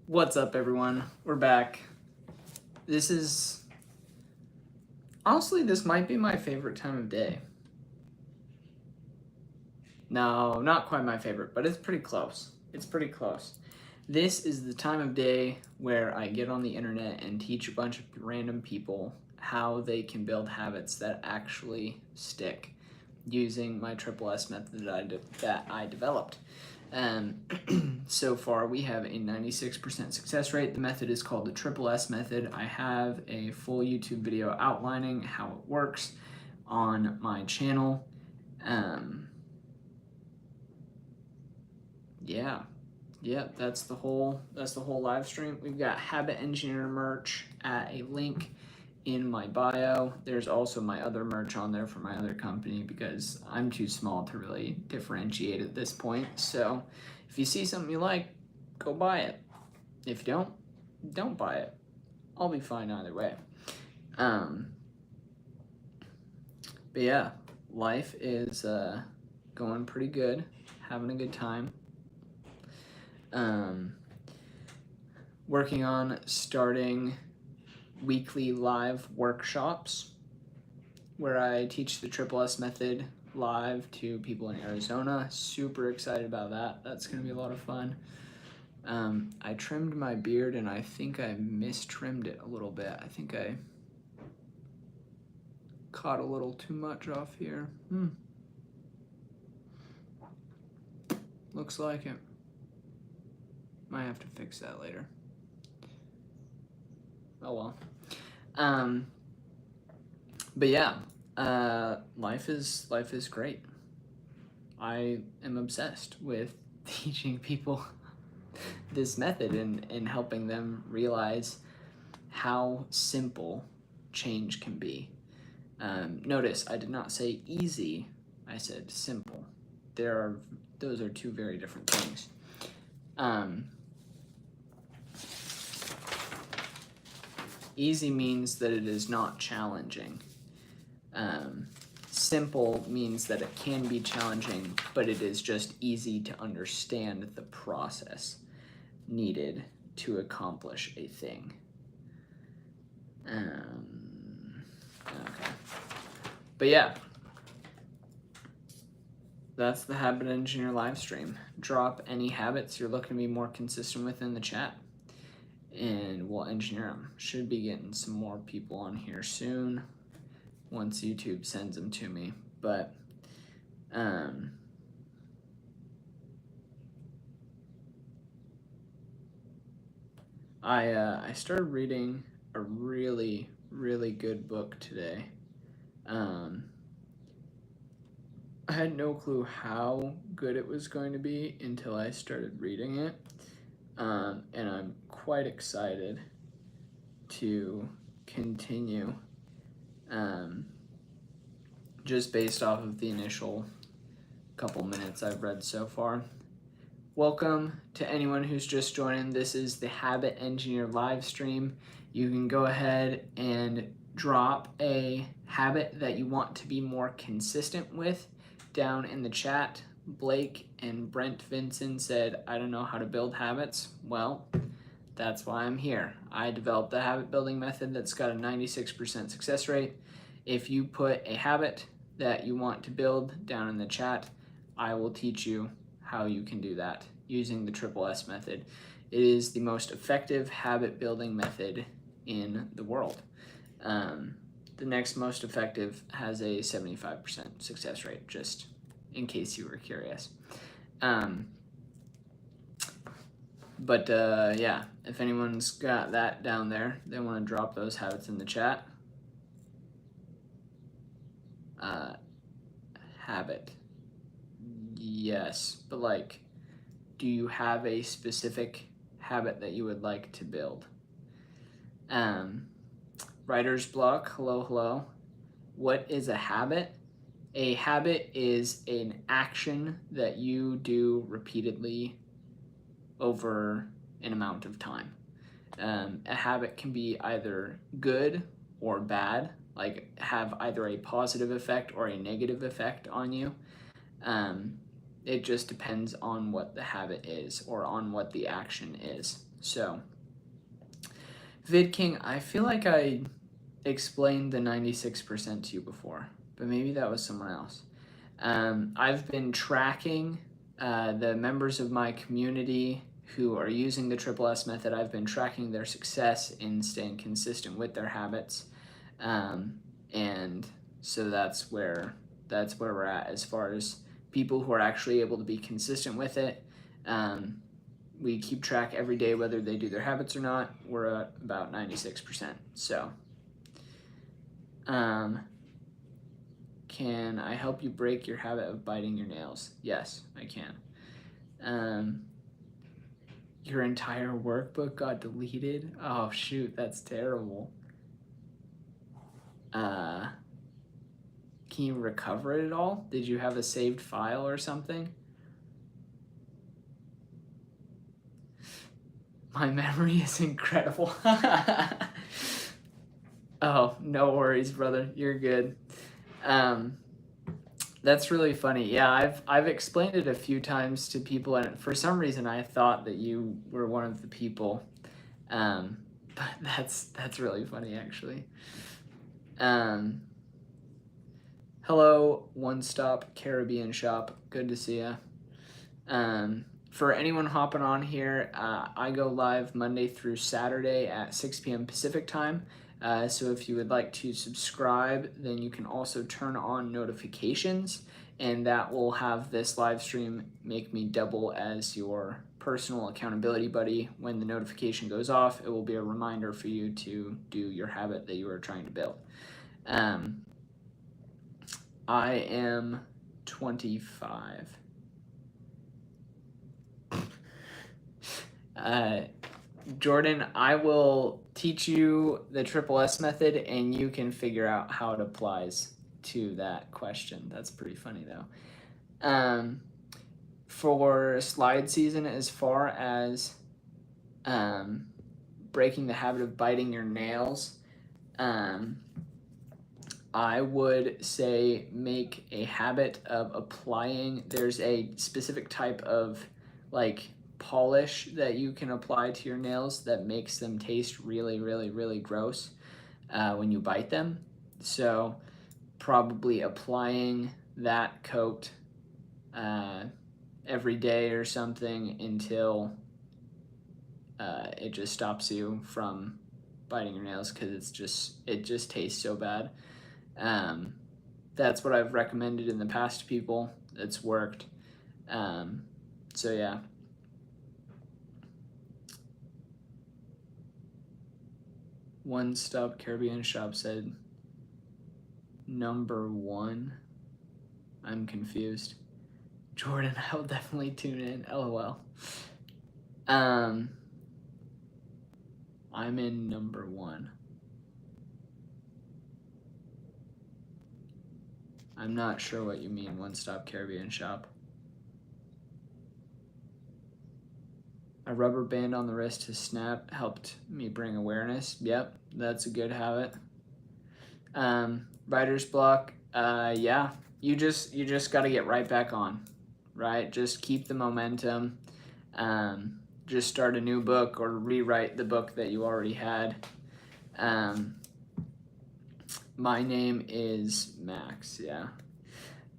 What's up, everyone? We're back. Honestly, this might be my favorite time of day. No, not quite my favorite, but it's pretty close. It's pretty close. This is the time of day where I get on the internet and teach a bunch of random people how they can build habits that actually stick using my Triple S method that I developed. So far, we have a 96% success rate. The method is called the Triple S method. I have a full YouTube video outlining how it works on my channel. Yeah, that's the whole live stream. We've got Habit Engineer merch at a link in my bio. There's also my other merch on there for my other company because I'm too small to really differentiate at this point. So if you see something you like, go buy it. If you don't buy it. I'll be fine either way. But yeah, life is going pretty good, having a good time. Working on starting weekly live workshops where I teach the Triple S method live to people in Arizona. Super excited about that. That's gonna be a lot of fun. I trimmed my beard and I think I mistrimmed it a little bit. I think I caught a little too much off here. Looks like it. Might have to fix that later. Oh well. But yeah, life is great. I am obsessed with teaching people this method and helping them realize how simple change can be. Notice I did not say easy, I said simple. Those are two very different things. Easy means that it is not challenging. Simple means that it can be challenging, but it is just easy to understand the process needed to accomplish a thing. Okay. But yeah, that's the Habit Engineer live stream. Drop any habits you're looking to be more consistent with in the chat, and we'll engineer them. Should be getting some more people on here soon once YouTube sends them to me. But I started reading a really good book today. I had no clue how good it was going to be until I started reading it, and I'm quite excited to continue, just based off of the initial couple minutes I've read so far. Welcome to anyone who's just joining. This is the Habit Engineer live stream. You can go ahead and drop a habit that you want to be more consistent with down in the chat. Blake and Brent Vinson said, I don't know how to build habits. Well, that's why I'm here. I developed the habit building method that's got a 96% success rate. If you put a habit that you want to build down in the chat, I will teach you how you can do that using the Triple S method. It is the most effective habit building method in the world. The next most effective has a 75% success rate, just in case you were curious. Yeah, if anyone's got that down there, they want to drop those habits in the chat. Habit. Yes, but like, do you have a specific habit that you would like to build? Writer's block, hello. What is a habit? A habit is an action that you do repeatedly over an amount of time. A habit can be either good or bad, like have either a positive effect or a negative effect on you. It just depends on what the habit is or on what the action is. So, VidKing, I feel like I explained the 96% to you before, but maybe that was someone else. I've been tracking the members of my community who are using the Triple S method. I've been tracking their success in staying consistent with their habits. And so that's where we're at as far as people who are actually able to be consistent with it. We keep track every day whether they do their habits or not. We're at about 96%. So, can I help you break your habit of biting your nails? Yes, I can. Your entire workbook got deleted? Oh shoot, that's terrible. Can you recover it at all? Did you have a saved file or something? My memory is incredible. Oh, no worries, brother. You're good. That's really funny. Yeah, I've explained it a few times to people, and for some reason I thought that you were one of the people. But that's really funny, actually. Hello, One Stop Caribbean Shop. Good to see ya. For anyone hopping on here, I go live Monday through Saturday at 6 p.m. Pacific time. So if you would like to subscribe, then you can also turn on notifications, and that will have this live stream make me double as your personal accountability buddy. When the notification goes off, it will be a reminder for you to do your habit that you are trying to build. I am 25. Jordan, I will teach you the Triple S method, and you can figure out how it applies to that question. That's pretty funny, though. For slide season, as far as breaking the habit of biting your nails, I would say make a habit of applying. There's a specific type of polish that you can apply to your nails that makes them taste really, really, really gross when you bite them. So probably applying that coat every day or something until it just stops you from biting your nails, because it just tastes so bad. That's what I've recommended in the past to people. It's worked. So yeah. One Stop Caribbean Shop said number 1. I'm confused. Jordan, I will definitely tune in. LOL. I'm in number 1. I'm not sure what you mean, One Stop Caribbean Shop. A rubber band on the wrist to snap helped me bring awareness. Yep, that's a good habit. Writer's block, yeah. You just got to get right back on, right? Just keep the momentum. Just start a new book or rewrite the book that you already had. My name is Max, yeah.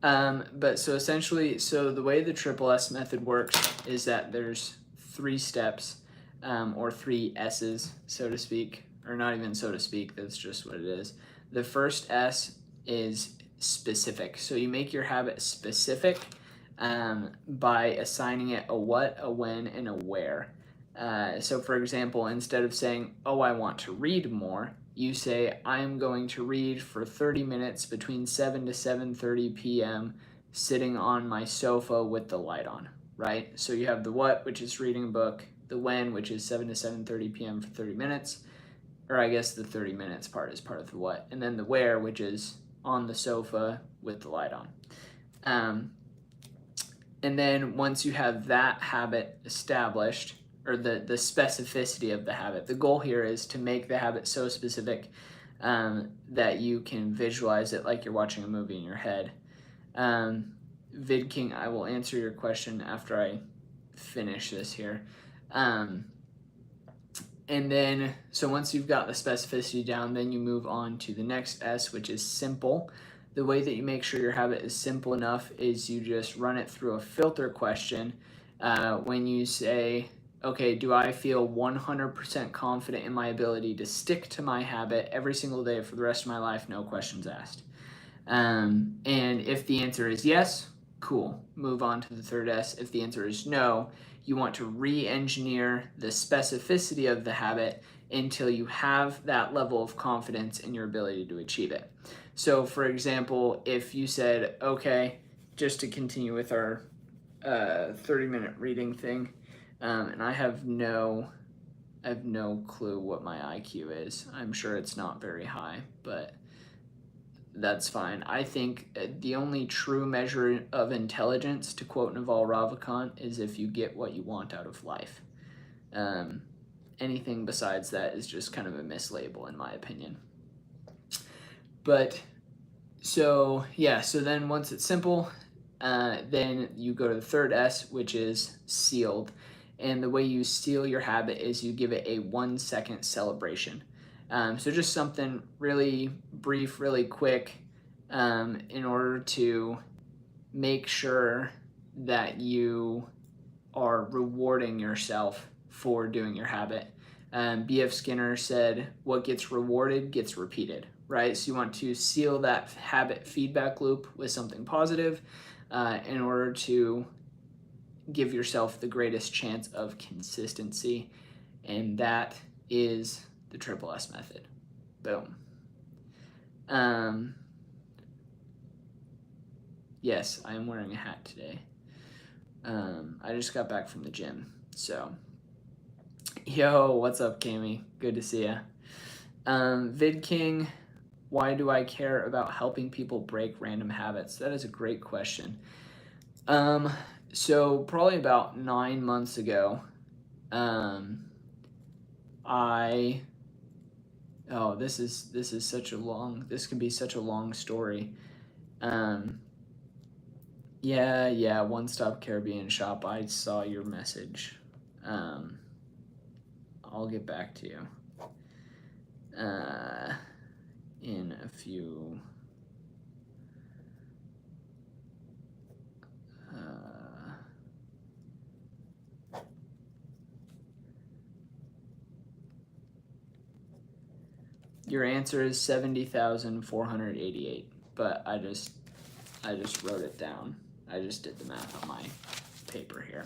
But so essentially, the way the Triple S method works is that there's 3 steps, or 3 S's, so to speak, or not even so to speak, that's just what it is. The first S is specific. So you make your habit specific by assigning it a what, a when, and a where. So for example, instead of saying, oh, I want to read more, you say, I'm going to read for 30 minutes between 7 to 7:30 p.m. sitting on my sofa with the light on, right? So you have the what, which is reading a book, the when, which is 7 to 7:30 p.m. for 30 minutes, or I guess the 30 minutes part is part of the what, and then the where, which is on the sofa with the light on. And then once you have that habit established, or the specificity of the habit, the goal here is to make the habit so specific that you can visualize it like you're watching a movie in your head. VidKing, I will answer your question after I finish this here. And then, so once you've got the specificity down, then you move on to the next S, which is simple. The way that you make sure your habit is simple enough is you just run it through a filter question. When you say, okay, do I feel 100% confident in my ability to stick to my habit every single day for the rest of my life? No questions asked. And if the answer is yes, cool, move on to the third S. If the answer is no, you want to re-engineer the specificity of the habit until you have that level of confidence in your ability to achieve it. So for example, if you said, okay, just to continue with our 30-minute reading thing, and I have no clue what my IQ is. I'm sure it's not very high, but that's fine. I think the only true measure of intelligence, to quote Naval Ravikant, is if you get what you want out of life. Anything besides that is just kind of a mislabel, in my opinion. But so yeah, so then once it's simple, then you go to the third S, which is sealed. And the way you seal your habit is you give it a 1-second celebration. So just something really brief, really quick, in order to make sure that you are rewarding yourself for doing your habit. B.F. Skinner said, what gets rewarded gets repeated, right? So you want to seal that habit feedback loop with something positive in order to give yourself the greatest chance of consistency. And that is the Triple S method. Boom. Yes, I am wearing a hat today. I just got back from the gym, so. Yo, what's up, Cami? Good to see ya. VidKing, why do I care about helping people break random habits? That is a great question. So probably about 9 months ago, this could be such a long story. Yeah, One Stop Caribbean Shop, I saw your message. I'll get back to you in a few. Your answer is 70,488, but I just wrote it down. I just did the math on my paper here.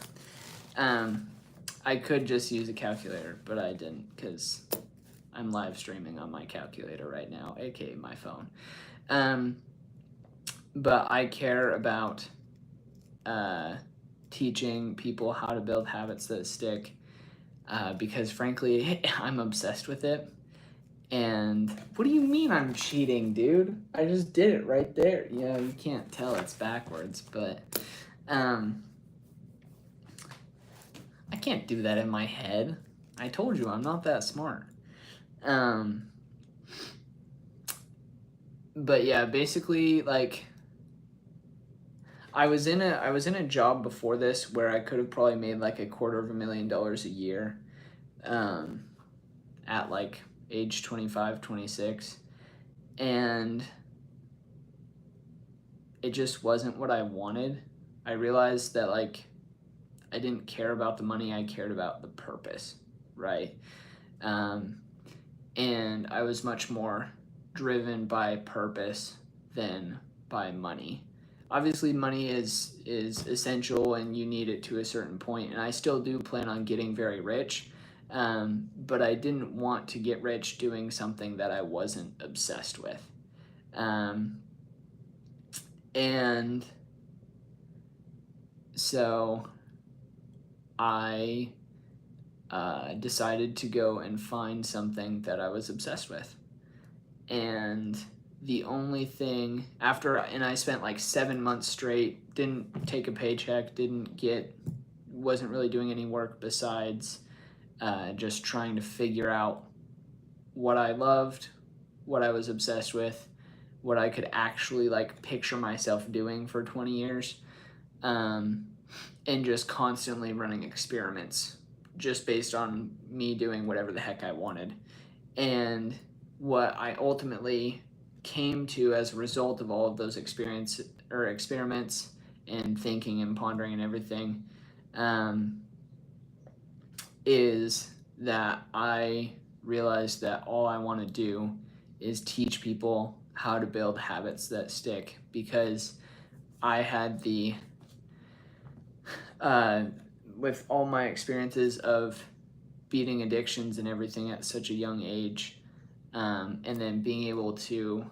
I could just use a calculator, but I didn't because I'm live streaming on my calculator right now, aka my phone. But I care about teaching people how to build habits that stick because frankly, I'm obsessed with it. And what do you mean I'm cheating, dude? I just did it right there. Yeah, you can't tell it's backwards, but I can't do that in my head. I told you I'm not that smart. But yeah, basically, like, I was in a job before this where I could have probably made like $250,000 a year at like age 25, 26, and it just wasn't what I wanted. I realized that like I didn't care about the money, I cared about the purpose, right? And I was much more driven by purpose than by money. Obviously money is essential and you need it to a certain point, and I still do plan on getting very rich. But I didn't want to get rich doing something that I wasn't obsessed with. And so I decided to go and find something that I was obsessed with. And the only thing and I spent like 7 months straight, didn't take a paycheck, wasn't really doing any work besides just trying to figure out what I loved, what I was obsessed with, what I could actually like picture myself doing for 20 years. and just constantly running experiments just based on me doing whatever the heck I wanted. And what I ultimately came to as a result of all of those experiments and thinking and pondering and everything, is that I realized that all I want to do is teach people how to build habits that stick, because I had with all my experiences of beating addictions and everything at such a young age, and then being able to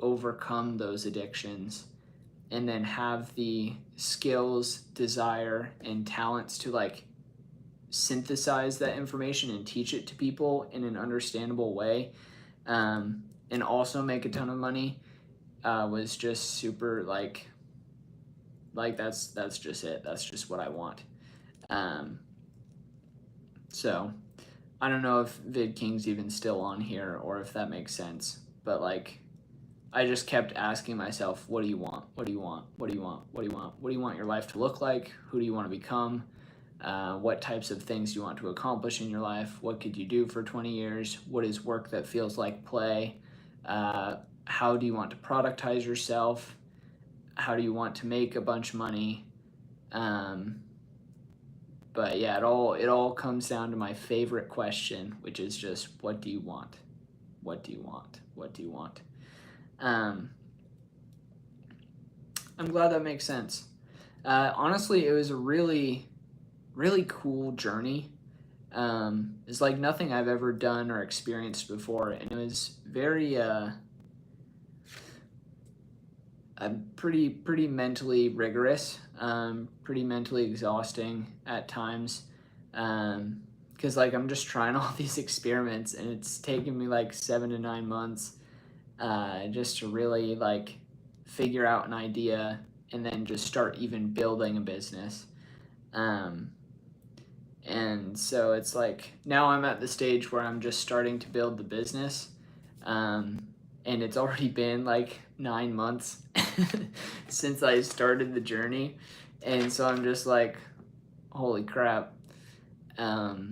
overcome those addictions and then have the skills, desire, and talents to like synthesize that information and teach it to people in an understandable way, and also make a ton of money, was just super like that's just it. That's just what I want. So I don't know if VidKing's even still on here or if that makes sense, but like I just kept asking myself, what do you want? What do you want? What do you want? What do you want? What do you want your life to look like? Who do you want to become? What types of things do you want to accomplish in your life? What could you do for 20 years? What is work that feels like play? How do you want to productize yourself? How do you want to make a bunch of money? But yeah, it all comes down to my favorite question, which is just, what do you want? What do you want? What do you want? I'm glad that makes sense. Honestly, it was a really, really cool journey. It's like nothing I've ever done or experienced before, and it was very pretty mentally rigorous, pretty mentally exhausting at times, because like I'm just trying all these experiments, and it's taken me like 7 to 9 months just to really like figure out an idea and then just start even building a business. And so it's like now I'm at the stage where I'm just starting to build the business, and it's already been like 9 months since I started the journey, and so I'm just like, holy crap. But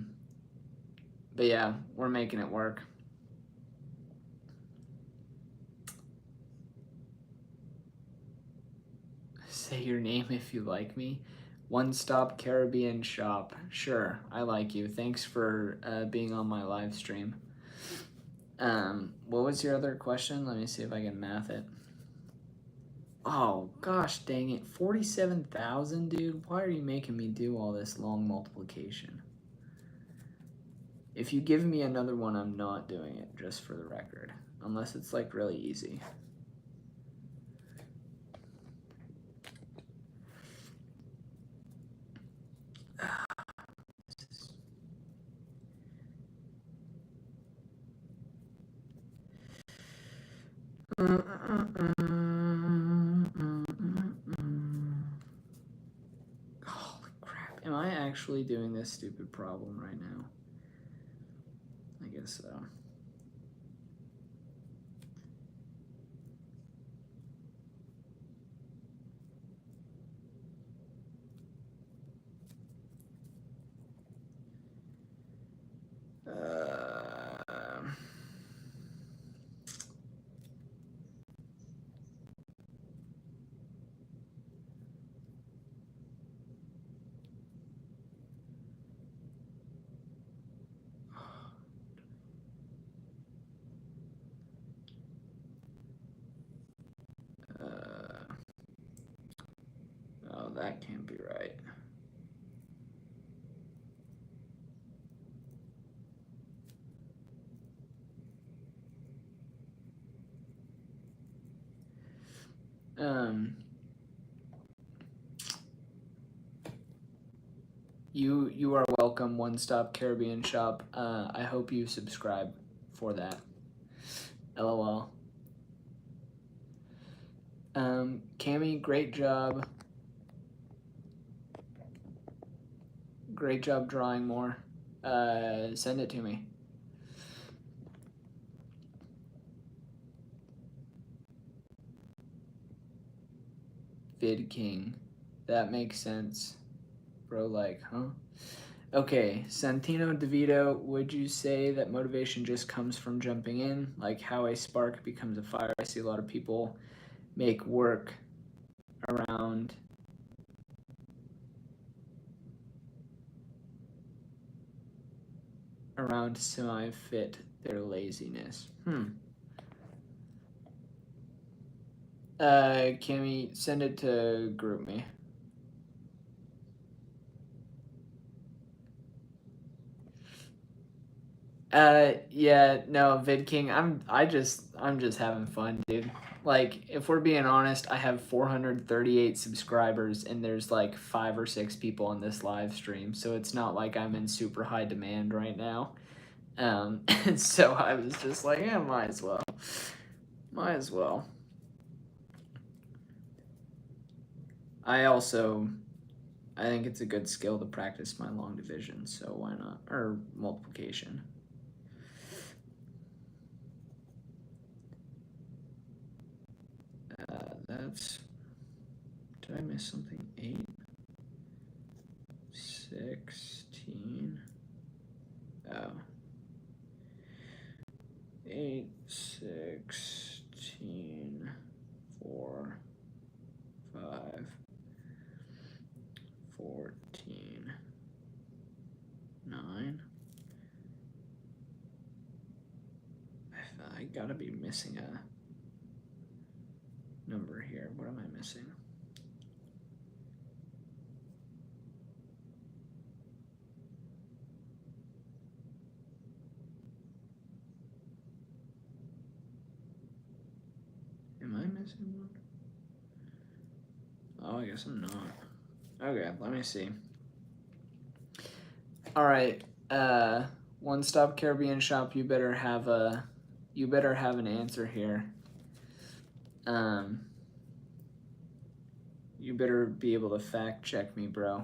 yeah, we're making it work. Say your name if you like me. One Stop Caribbean Shop. Sure, I like you. Thanks for being on my live stream. What was your other question? Let me see if I can math it. Oh, gosh dang it. 47,000, dude? Why are you making me do all this long multiplication? If you give me another one, I'm not doing it, just for the record. Unless it's, like, really easy. Holy crap. Am I actually doing this stupid problem right now? I guess so. Oh, that can't be right. You are welcome, One Stop Caribbean Shop. I hope you subscribe for that. LOL. Cami, great job. Great job drawing more. Send it to me. VidKing. That makes sense. Bro, like, huh? Okay, Santino DeVito, would you say that motivation just comes from jumping in? Like how a spark becomes a fire? I see a lot of people make work around semi-fit their laziness. Cammy, send it to GroupMe. Yeah, no, VidKing, I'm just having fun, dude. Like, if we're being honest, I have 438 subscribers and there's like 5 or 6 people in this live stream, so it's not like I'm in super high demand right now. And so I was just like, yeah, might as well. Might as well. I think it's a good skill to practice my long division, so why not? Or multiplication. That's, did I miss something? 8, 16, oh. 8, 16, 4, 5, 14, 9. I gotta be missing a number here. What am I missing? Am I missing one? Oh, I guess I'm not. Okay, let me see. All right, One Stop Caribbean Shop. You better have an answer here. You better be able to fact check me, bro.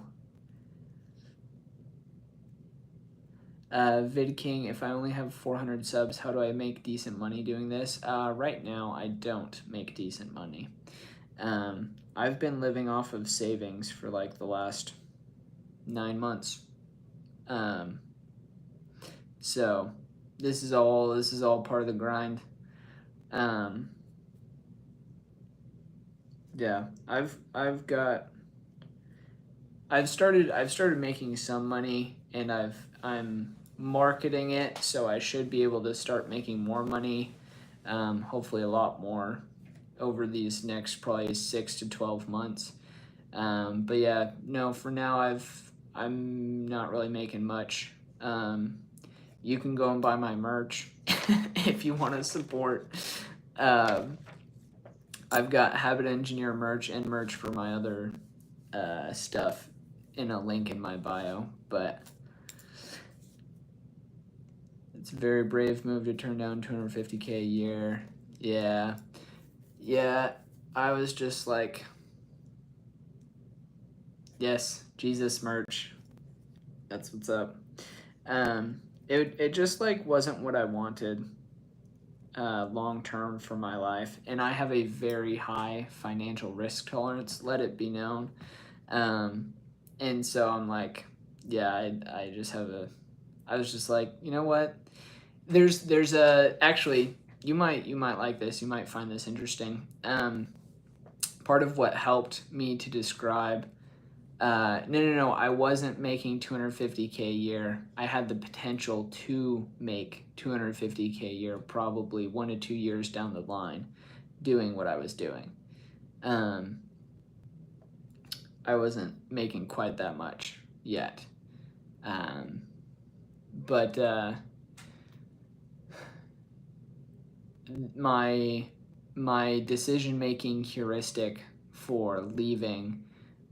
VidKing, if I only have 400 subs, how do I make decent money doing this? Right now, I don't make decent money. I've been living off of savings for like the last 9 months. So this is all part of the grind. Yeah, I've started making some money, and I'm marketing it, so I should be able to start making more money, hopefully a lot more over these next probably 6 to 12 months. But yeah, no, for now I'm not really making much. You can go and buy my merch if you want to support. I've got Habit Engineer merch and merch for my other stuff in a link in my bio, but it's a very brave move to turn down $250K a year. Yeah, I was just like, yes, Jesus merch. That's what's up. It just like wasn't what I wanted long term for my life, and I have a very high financial risk tolerance, let it be known. And so I'm like, yeah, I was just like, you know what? There's a actually you might like this. You might find this interesting. Part of what helped me to describe. No. I wasn't making 250K a year. I had the potential to make 250K a year, probably 1 to 2 years down the line, doing what I was doing. I wasn't making quite that much yet. But my decision-making heuristic for leaving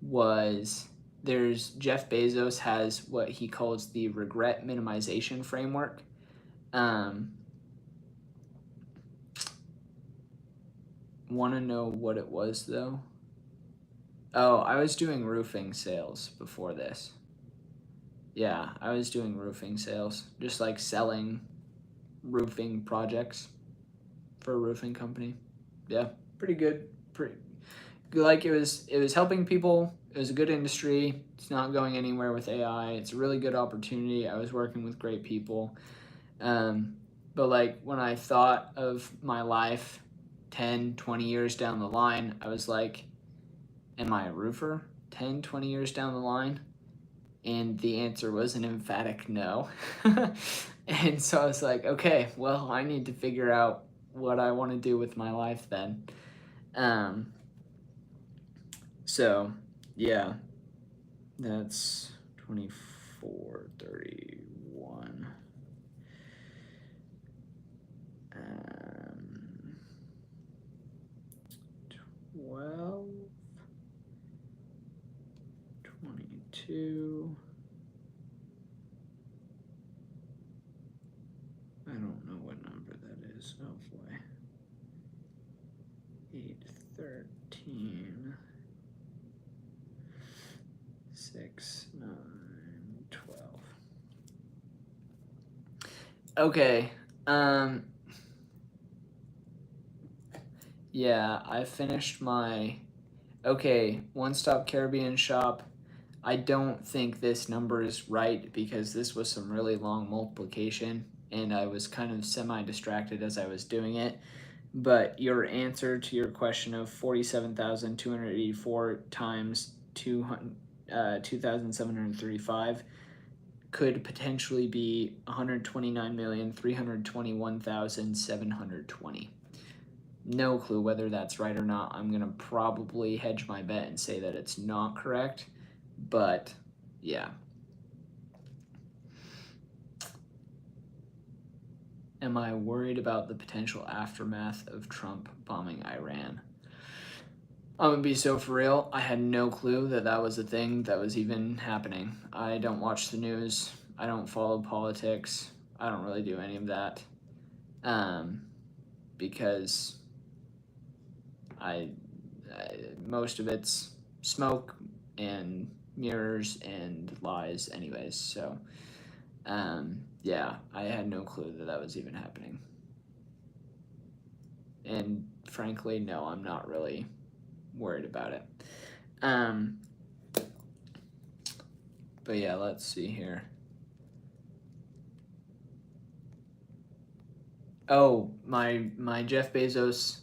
was there's Jeff Bezos has what he calls the regret minimization framework. Want to know what it was though? Oh, I was doing roofing sales before this. Yeah, I was doing roofing sales, just like selling roofing projects for a roofing company. Yeah, pretty good like it was helping people. It was a good industry. It's not going anywhere with AI. It's a really good opportunity. I was working with great people. But like when I thought of my life 10, 20 years down the line, I was like, am I a roofer 10, 20 years down the line? And the answer was an emphatic no. And so I was like, okay, well, I need to figure out what I want to do with my life then. So, yeah, that's 24, 31. 12, 22. I don't know what number that is. Oh boy. 8, 13, 6, 9, 12. Okay. Yeah, I finished my One Stop Caribbean shop. I don't think this number is right because this was some really long multiplication and I was kind of semi-distracted as I was doing it. But your answer to your question of 47,284 times 2,735 could potentially be 129,321,720. No clue whether that's right or not. I'm gonna probably hedge my bet and say that it's not correct, but yeah. Am I worried about the potential aftermath of Trump bombing Iran? I'm gonna be so for real. I had no clue that that was a thing that was even happening. I don't watch the news. I don't follow politics. I don't really do any of that, because most of it's smoke and mirrors and lies, anyways. So, yeah, I had no clue that that was even happening. And frankly, no, I'm not really worried about it. But yeah, let's see here. Oh, my Jeff Bezos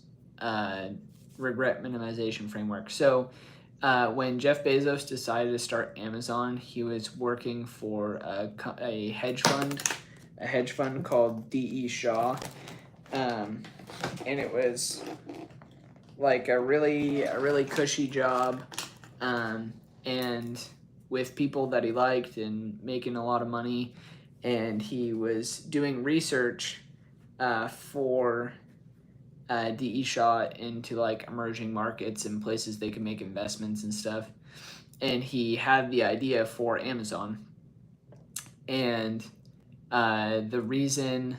regret minimization framework. So when Jeff Bezos decided to start Amazon, he was working for a hedge fund called D.E. Shaw, and it was like a really cushy job, and with people that he liked and making a lot of money, and he was doing research for D.E. Shaw into like emerging markets and places they could make investments and stuff. And he had the idea for Amazon. And the reason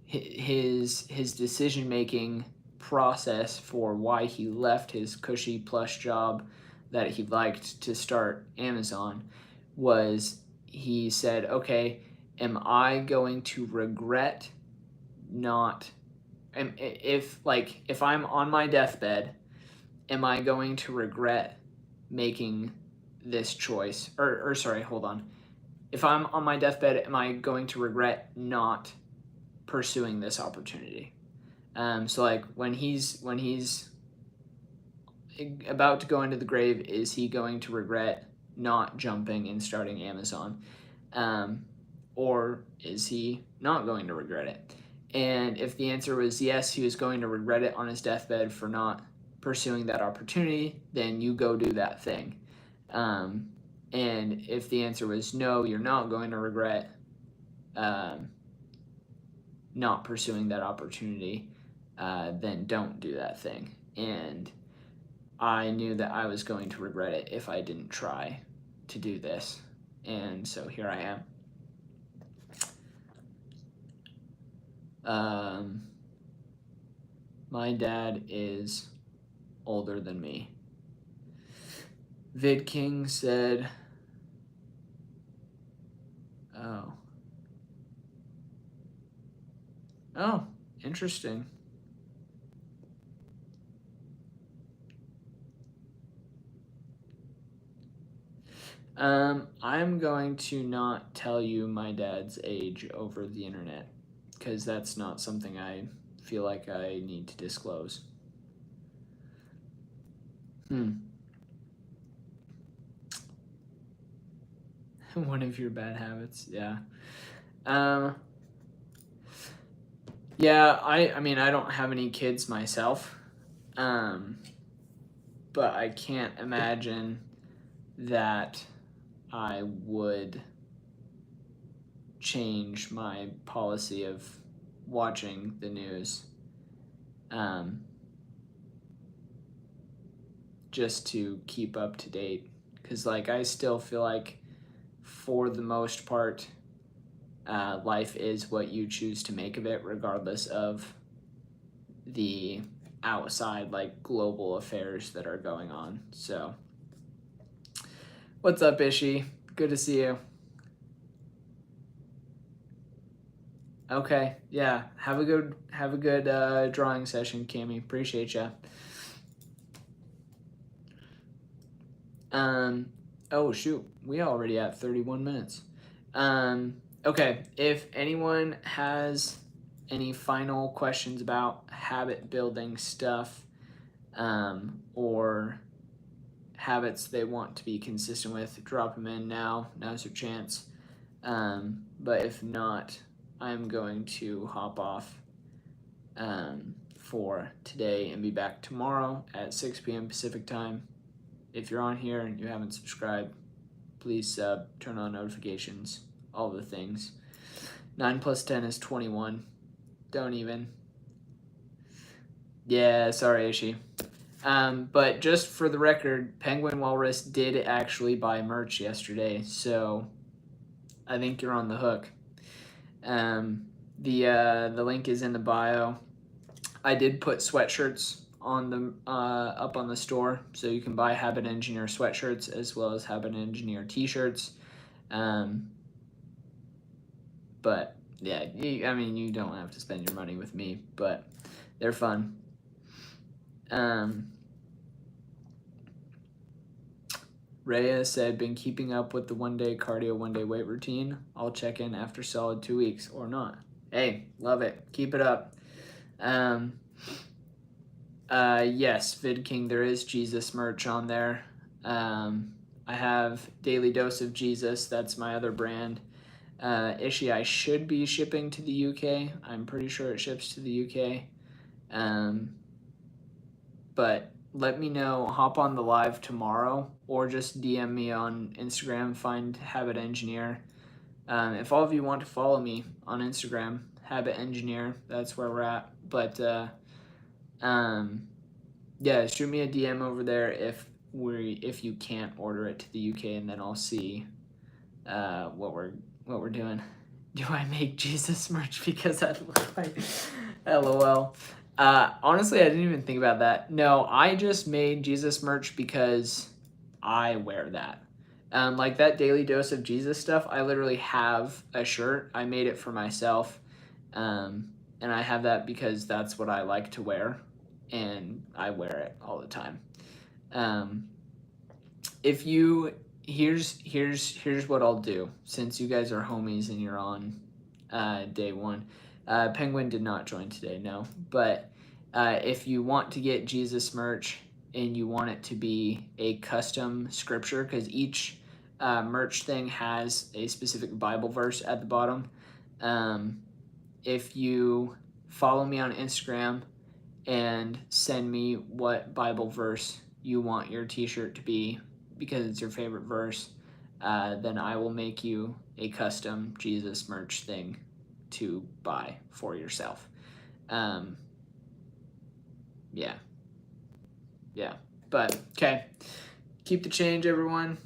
his decision making process for why he left his cushy plush job that he liked to start Amazon was he said, okay, am I going to regret not if I'm on my deathbed, am I going to regret making this choice? Or sorry, hold on. If I'm on my deathbed, am I going to regret not pursuing this opportunity? So like when he's about to go into the grave, is he going to regret not jumping and starting Amazon? Or is he not going to regret it? And if the answer was yes, he was going to regret it on his deathbed for not pursuing that opportunity, then you go do that thing. And if the answer was no, you're not going to regret not pursuing that opportunity, then don't do that thing. And I knew that I was going to regret it if I didn't try to do this. And so here I am. My dad is older than me. Vid King said, oh, interesting. I'm going to not tell you my dad's age over the internet because that's not something I feel like I need to disclose. One of your bad habits, yeah. Yeah, I mean, I don't have any kids myself, but I can't imagine that I would change my policy of watching the news just to keep up to date. Because, like, I still feel like, for the most part, life is what you choose to make of it, regardless of the outside, like, global affairs that are going on. So, what's up, Ishi? Good to see you. Okay, yeah. Have a good drawing session, Cammy. Appreciate ya. Oh shoot, we already at 31 minutes. Okay, if anyone has any final questions about habit building stuff, or habits they want to be consistent with, drop them in now. Now's your chance. But if not, I'm going to hop off for today and be back tomorrow at 6 p.m. Pacific time. If you're on here and you haven't subscribed, please sub, turn on notifications, all the things. 9 plus 10 is 21. Don't even. Yeah, sorry, Ishi. But just for the record, Penguin Walrus did actually buy merch yesterday, so I think you're on the hook. The link is in the bio. I did put sweatshirts on the up on the store, so you can buy Habit Engineer sweatshirts as well as Habit Engineer t-shirts. But yeah, I mean, you don't have to spend your money with me, but they're fun. Rhea said, been keeping up with the 1 day cardio, 1 day weight routine. I'll check in after solid 2 weeks or not. Hey, love it. Keep it up. Yes, VidKing, there is Jesus merch on there. I have Daily Dose of Jesus. That's my other brand. Ishi, I should be shipping to the UK. I'm pretty sure it ships to the UK. But let me know, hop on the live tomorrow, or just DM me on Instagram, find Habit Engineer. If all of you want to follow me on Instagram, Habit Engineer, that's where we're at. But yeah, shoot me a DM over there if you can't order it to the UK, and then I'll see what we're doing. Do I make Jesus merch because I look like LOL? Honestly, I didn't even think about that. No, I just made Jesus merch because I wear that. Like that Daily Dose of Jesus stuff, I literally have a shirt. I made it for myself. And I have that because that's what I like to wear, and I wear it all the time. Here's what I'll do, since you guys are homies and you're on day one. Penguin did not join today, no. But if you want to get Jesus merch and you want it to be a custom scripture, because each merch thing has a specific Bible verse at the bottom. If you follow me on Instagram and send me what Bible verse you want your t-shirt to be, because it's your favorite verse, then I will make you a custom Jesus merch thing to buy for yourself. Yeah, but okay, keep the change, everyone.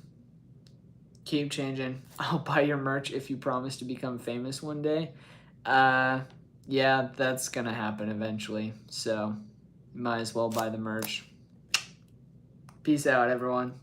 Keep changing. I'll buy your merch if you promise to become famous one day. Yeah, that's gonna happen eventually, so might as well buy the merch. Peace out, everyone.